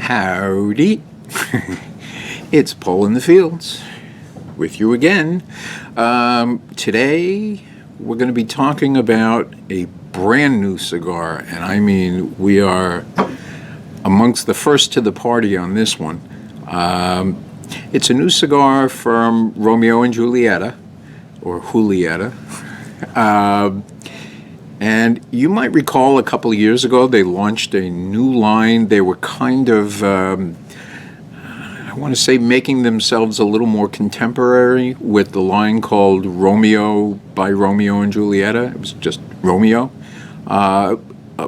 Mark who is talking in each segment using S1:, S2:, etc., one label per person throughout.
S1: Howdy. It's Paul in the Fields with you again. Today we're going to be talking about a brand new cigar, and I mean we are amongst the first to the party on this one. It's a new cigar from Romeo and Julieta, or Julieta. And you might recall a couple of years ago they launched a new line. They were kind of, I want to say, making themselves a little more contemporary with the line called Romeo by Romeo and Julieta. It was just Romeo. A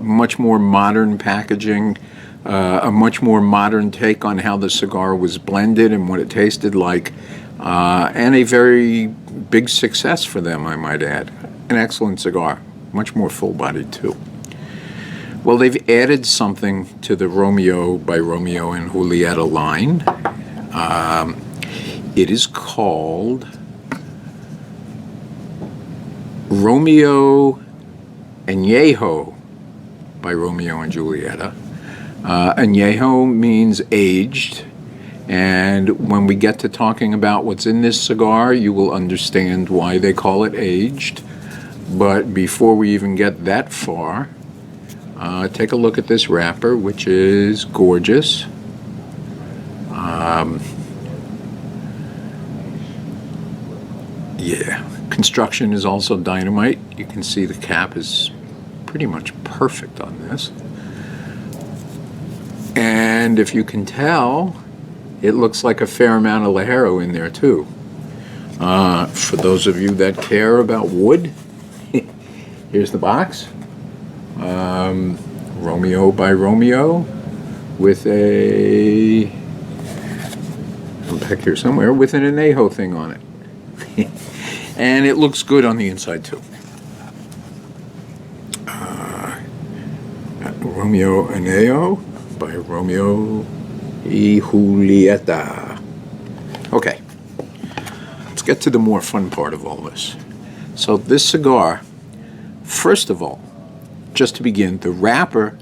S1: much more modern packaging, a much more modern take on how the cigar was blended and what it tasted like, and a very big success for them, I might add. An excellent cigar. Much more full-bodied too. Well, they've added something to the Romeo by Romeo and Julieta line. It is called Romeo ANEJO by Romeo and Julieta. Añejo means aged, and when we get to talking about what's in this cigar, you will understand why they call it aged. But before we even get that far, take a look at this wrapper, which is gorgeous. Yeah, construction is also dynamite. You can see the cap is pretty much perfect on this. And if you can tell, it looks like a fair amount of Ligero in there too. For those of you that care about wood, here's the box. Romeo by Romeo with a, I'm back here somewhere, with an Anejo thing on it. And it looks good on the inside too. Romeo ANEJO by Romeo y Julieta. Okay, let's get to the more fun part of all this. So this cigar, first of all, just to begin, the wrapper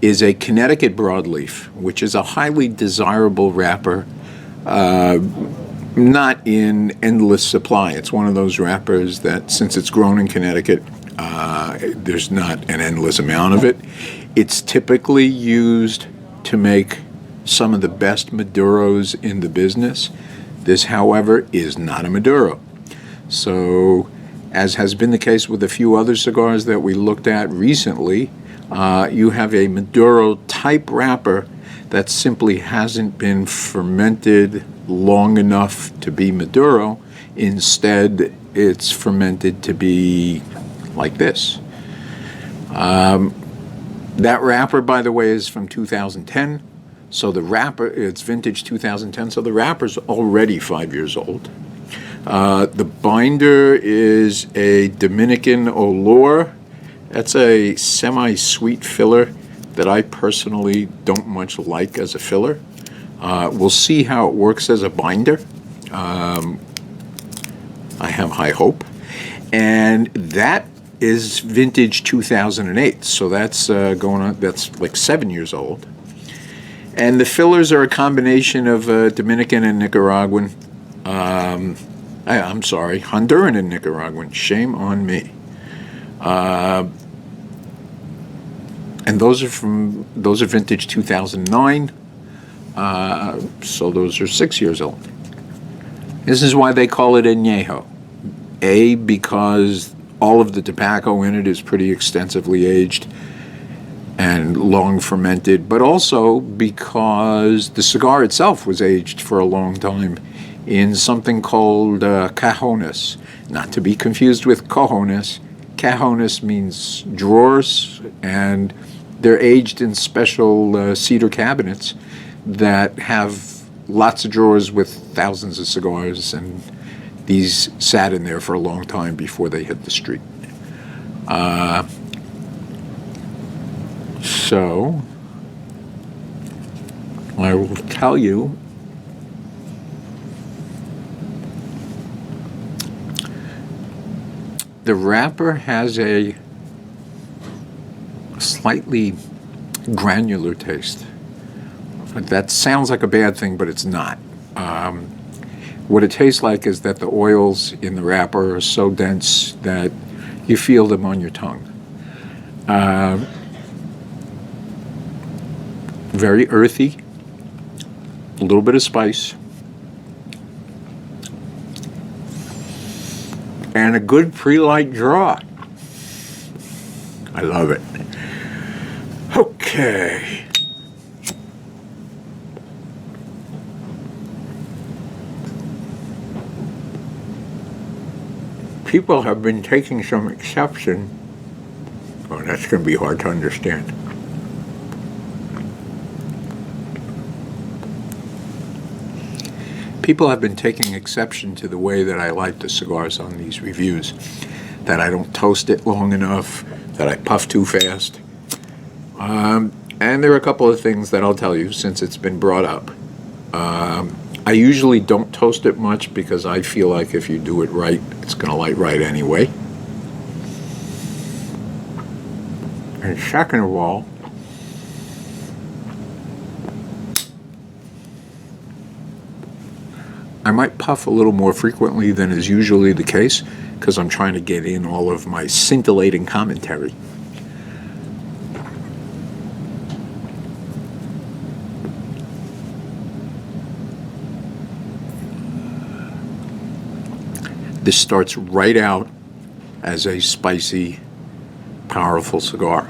S1: is a Connecticut broadleaf, which is a highly desirable wrapper, not in endless supply. It's one of those wrappers that, since it's grown in Connecticut, there's not an endless amount of it. It's typically used to make some of the best Maduros in the business. This, however, is not a Maduro. So, as has been the case with a few other cigars that we looked at recently, you have a Maduro type wrapper that simply hasn't been fermented long enough to be Maduro. Instead, it's fermented to be like this. That wrapper, by the way, is from 2010. So the wrapper, it's vintage 2010, so the wrapper's already 5 years old. The binder is a Dominican Olor. That's a semi-sweet filler that I personally don't much like as a filler. We'll see how it works as a binder. I have high hope. And that is vintage 2008, so that's going on, that's like 7 years old. And the fillers are a combination of Dominican and Nicaraguan. I'm sorry, Honduran and Nicaraguan. Shame on me. And those are vintage 2009. So those are 6 years old. This is why they call it añejo. A, because all of the tobacco in it is pretty extensively aged and long fermented, but also because the cigar itself was aged for a long time in something called cajones, not to be confused with cojones. Cajones means drawers, and they're aged in special cedar cabinets that have lots of drawers with thousands of cigars, and these sat in there for a long time before they hit the street. So I will tell you the wrapper has a slightly granular taste. That sounds like a bad thing, but it's not. What it tastes like is that the oils in the wrapper are so dense that you feel them on your tongue. Very earthy, a little bit of spice, and a good pre-light draw. I love it. Okay. People have been taking some exception. Oh, that's going to be hard to understand. People have been taking exception to the way that I light the cigars on these reviews. That I don't toast it long enough, that I puff too fast. And there are a couple of things that I'll tell you since it's been brought up. I usually don't toast it much because I feel like if you do it right, it's going to light right anyway. And second of all, I might puff a little more frequently than is usually the case because I'm trying to get in all of my scintillating commentary. This starts right out as a spicy, powerful cigar.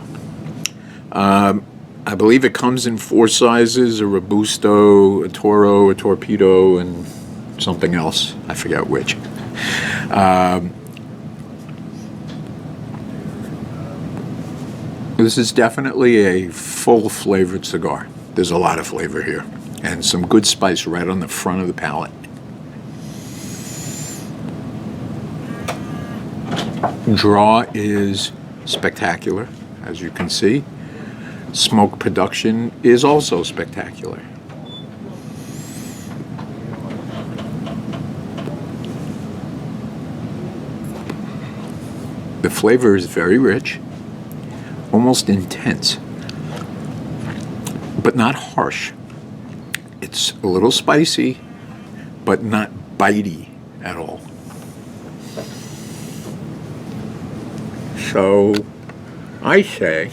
S1: I believe it comes in 4 sizes: a Robusto, a Toro, a Torpedo, and something else. I forget which. This is definitely a full-flavored cigar. There's a lot of flavor here, and some good spice right on the front of the palate. Draw is spectacular, as you can see. Smoke production is also spectacular. The flavor is very rich, almost intense, but not harsh. It's a little spicy, but not bitey at all. So I say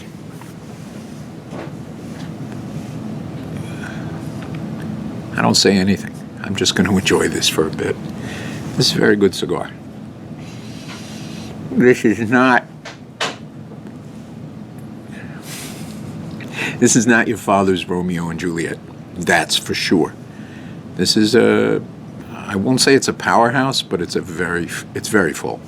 S1: I don't say anything. I'm just going to enjoy this for a bit. This is a very good cigar. This is not your father's Romeo and Juliet. That's for sure. This is I won't say it's a powerhouse, but it's very full.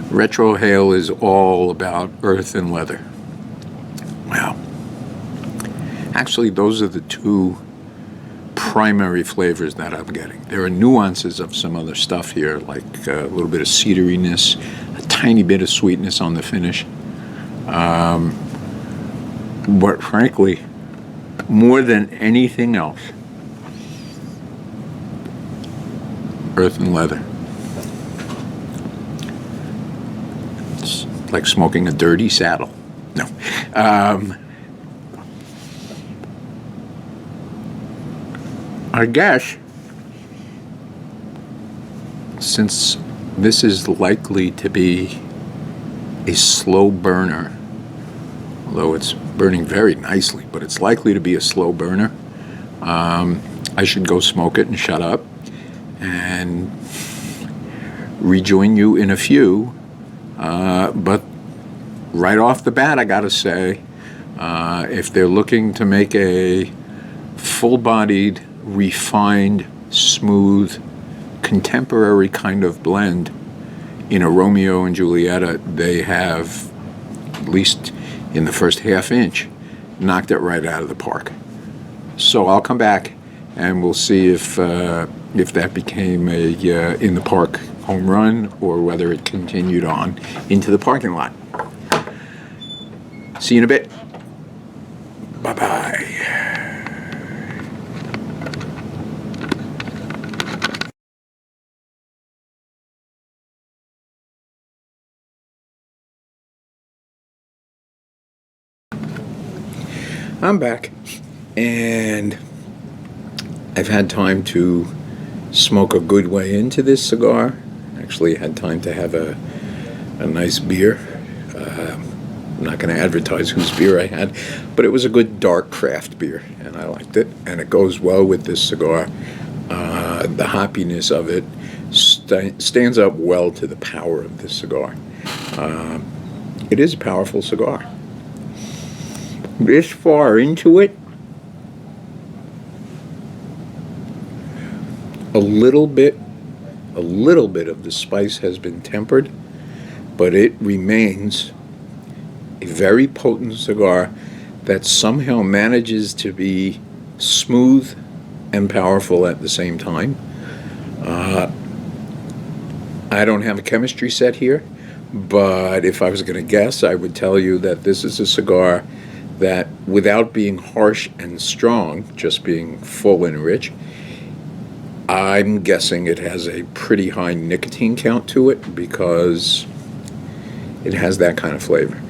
S1: Retrohale is all about earth and leather. Wow. Actually, those are the 2 primary flavors that I'm getting. There are nuances of some other stuff here, like a little bit of cedariness, a tiny bit of sweetness on the finish. But frankly, more than anything else, earth and leather. It's like smoking a dirty saddle. No. I guess since this is likely to be a slow burner, although it's burning very nicely, but it's likely to be a slow burner, I should go smoke it and shut up and rejoin you in a few. But right off the bat, I gotta say, if they're looking to make a full-bodied, refined, smooth, contemporary kind of blend in a Romeo and Julieta, they have, at least in the first half inch, knocked it right out of the park. So I'll come back and we'll see if that became a in the park home run or whether it continued on into the parking lot. See you in a bit. Bye-bye. I'm back, and I've had time to smoke a good way into this cigar. Actually had time to have a nice beer. I'm not going to advertise whose beer I had, but it was a good dark craft beer, and I liked it, and it goes well with this cigar. The hoppiness of it stands up well to the power of this cigar. It is a powerful cigar. This far into it, a little bit of the spice has been tempered, but it remains a very potent cigar that somehow manages to be smooth and powerful at the same time. I don't have a chemistry set here, but if I was going to guess, I would tell you that this is a cigar that, without being harsh and strong, just being full and rich, I'm guessing it has a pretty high nicotine count to it because it has that kind of flavor.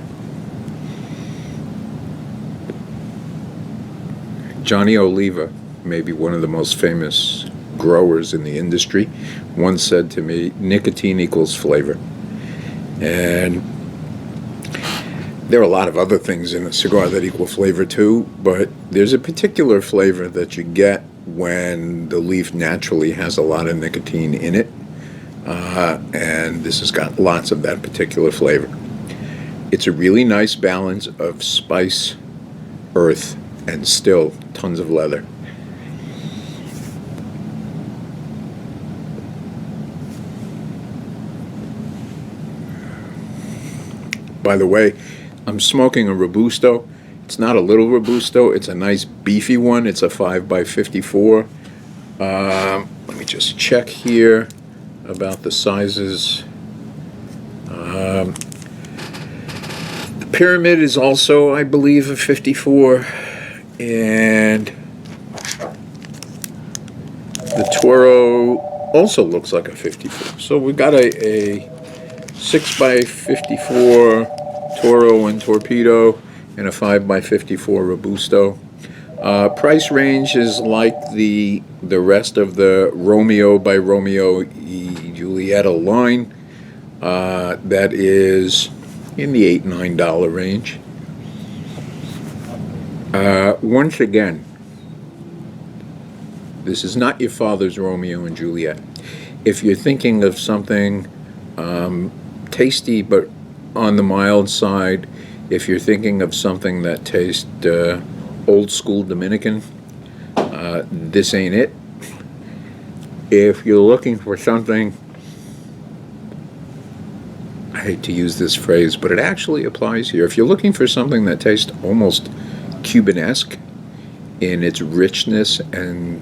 S1: Johnny Oliva, maybe one of the most famous growers in the industry, once said to me, nicotine equals flavor. And there are a lot of other things in a cigar that equal flavor too, but there's a particular flavor that you get when the leaf naturally has a lot of nicotine in it, and this has got lots of that particular flavor. It's a really nice balance of spice, earth, and still tons of leather. By the way, I'm smoking a Robusto. It's not a little Robusto, it's a nice beefy one. It's a 5x54. Let me just check here about the sizes. The Pyramid is also, I believe, a 54, and the Toro also looks like a 54. So we've got a 6x54 Toro and Torpedo and a 5x54 Robusto. Price range is like the rest of the Romeo by Romeo e Julieta line. That is in the $8-9 range. Once again, this is not your father's Romeo and Juliet. If you're thinking of something tasty but on the mild side, if you're thinking of something that tastes old school Dominican, this ain't it. If you're looking for something, I hate to use this phrase, but it actually applies here. If you're looking for something that tastes almost Cuban-esque in its richness and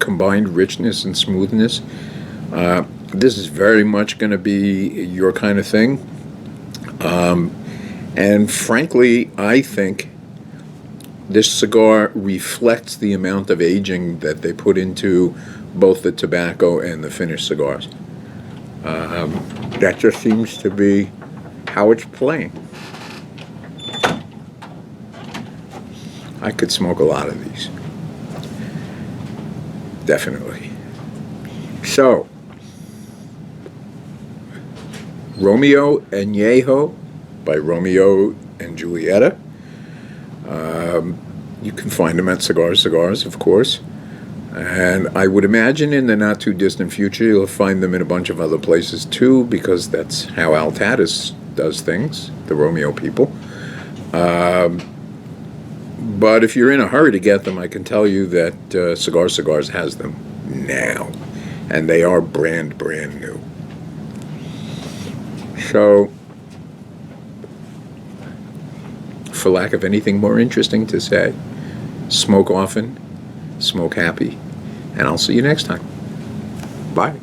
S1: combined richness and smoothness, this is very much going to be your kind of thing. And frankly, I think this cigar reflects the amount of aging that they put into both the tobacco and the finished cigars. That just seems to be how it's playing. I could smoke a lot of these. Definitely. So, Romeo ANEJO by Romeo and Julieta. You can find them at Cigars, of course. And I would imagine in the not too distant future you'll find them in a bunch of other places too, because that's how Altadis does things, the Romeo people. But if you're in a hurry to get them, I can tell you that Cigars has them now. And they are brand new. So, for lack of anything more interesting to say, smoke often, smoke happy, and I'll see you next time. Bye.